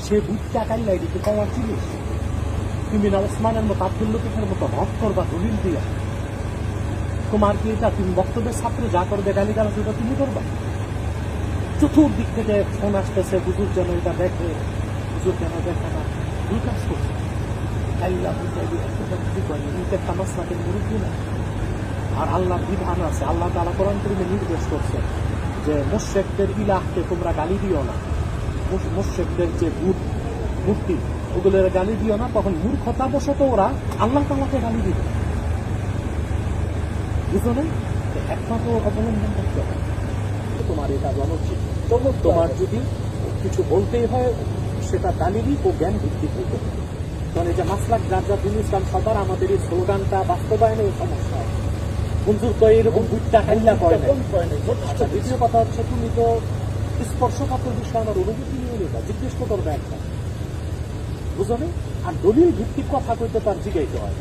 সে বুটটা কাইলা এদিকে পাওয়ার জিনিস তুমি না ওসমানের মতো আব্দুল লতিফের মতো হক করবা দলিল দিয়া? তোমার কি এটা তুমি বক্তব্যের ছাত্র যা করবে গালিগালাজ ওটা তুমি করবা? চতুর্দিক থেকে ফোন আসতেছে হুজুর যেন এটা দেখে, হুজুর যেন দেখে না, দুই কাজ করছে। আর আল্লাহ বিধান আছে, আল্লাহ তাআলা কোরআন কারীমে নির্দেশ করছে যে মুশরিকদের ইলাহকে তোমরা গালি দিও না, মুশরিকদের যে মূর্তি ওগুলোর গালি দিও না। তখন মূর্খতাবশত ওরা আল্লাহ তাআলাকে গালি দিবে, বুঝো না? একমাত্র অবলম্বন করতে হবে, তোমার এটা জানা উচিত। তোমার যদি কিছু বলতেই হয় সেটা দালিলি ও জ্ঞান ভিত্তিক হইতে হবে। কারণ এই যে মাসলাক যার যার দিন ইসলাম সবার, আমাদের এই স্লোগানটা বাস্তবায়নে সমস্যা হয়। মঞ্জুর করে এরকম বুটটা হাইলা করে না। দ্বিতীয় কথা হচ্ছে, তুমি তো স্পর্শকাতর বিষয় আমার অনুভূতি নিয়ে নেবা, জিজ্ঞেস তো করবে একটা, বুঝো না? আর দলিল ভিত্তিক কথা কইতে তার জিজ্ঞাসা হয়।